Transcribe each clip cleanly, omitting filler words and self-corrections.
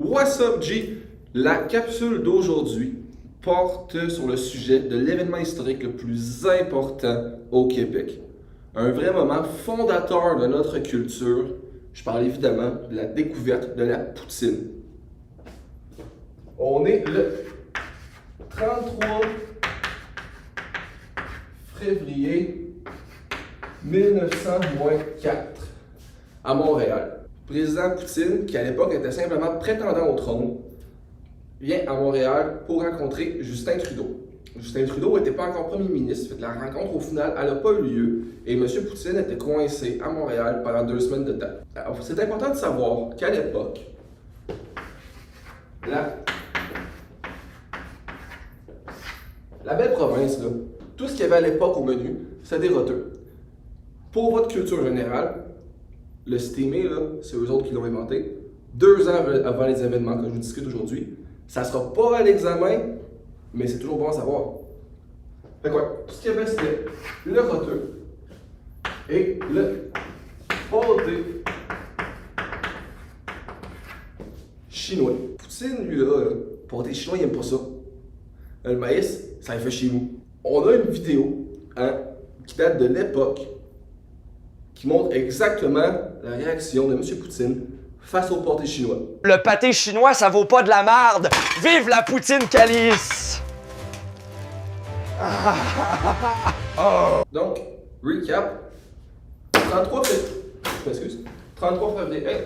What's up, G? La capsule d'aujourd'hui porte sur le sujet de l'événement historique le plus important au Québec. Un vrai moment fondateur de notre culture. Je parle évidemment de la découverte de la poutine. On est le 33 février 1900-4 à Montréal. Président Poutine, qui à l'époque était simplement prétendant au trône, vient à Montréal pour rencontrer Justin Trudeau. Justin Trudeau n'était pas encore premier ministre, fait que la rencontre au final, elle n'a pas eu lieu et M. Poutine était coincé à Montréal pendant 2 semaines de temps. Alors, c'est important de savoir qu'à l'époque, la belle province, là, tout ce qu'il y avait à l'époque au menu, c'était des roteux. Pour votre culture générale, le steamé, c'est eux autres qui l'ont inventé. 2 ans avant les événements que je vous discute aujourd'hui. Ça ne sera pas à l'examen, mais c'est toujours bon à savoir. Fait quoi? Tout ce qu'il y avait, c'était le roteux et le pâté chinois. Poutine, lui, là, pâté chinois, il n'aime pas ça. Le maïs, ça le fait chez nous. On a une vidéo qui date de l'époque qui montre exactement la réaction de M. Poutine face au pâté chinois. Le pâté chinois, ça vaut pas de la merde! Vive la poutine calice! Donc, recap. 33 février. Je m'excuse. 33 février. Hey.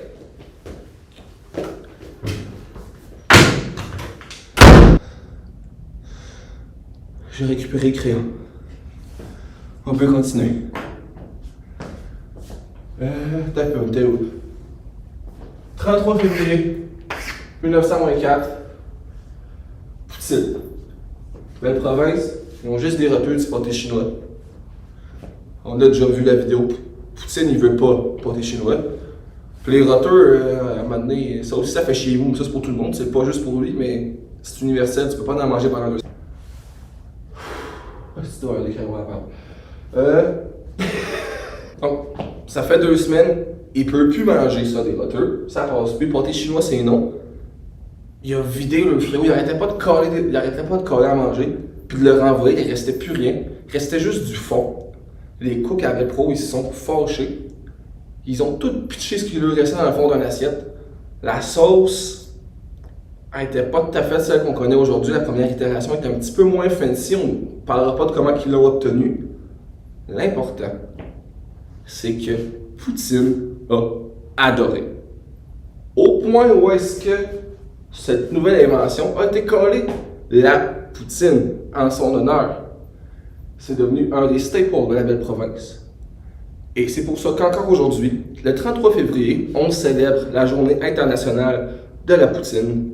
J'ai récupéré le crayon. On peut continuer. T'es où? 33 février 1904. Poutine. Belle province, ils ont juste des roteux du pâté chinois. On a déjà vu la vidéo. Poutine, il veut pas pâté chinois. Puis les roteux, à un moment donné, ça aussi ça fait chez vous, mais ça c'est pour tout le monde. C'est pas juste pour lui, mais c'est universel, tu peux pas en manger pendant 2 semaines. C'est toi, les crayons à part. Donc, ça fait 2 semaines, il peut plus manger ça, des roteux. Ça passe plus. Pâté chinois, c'est non. Il a vidé le frigo, il arrêtait pas de coller à manger, puis de le renvoyer, il restait plus rien. Il restait juste du fond. Les cooks à Repro, ils se sont fâchés. Ils ont tout pitché ce qui leur restait dans le fond d'une assiette. La sauce n'était pas tout à fait celle qu'on connaît aujourd'hui. La première itération était un petit peu moins fancy. On ne parlera pas de comment ils l'ont obtenue. L'important, c'est que Poutine a adoré. Au point où est-ce que cette nouvelle invention a été collée, la poutine, en son honneur. C'est devenu un des staples de la belle province. Et c'est pour ça qu'encore aujourd'hui, le 33 février, on célèbre la journée internationale de la poutine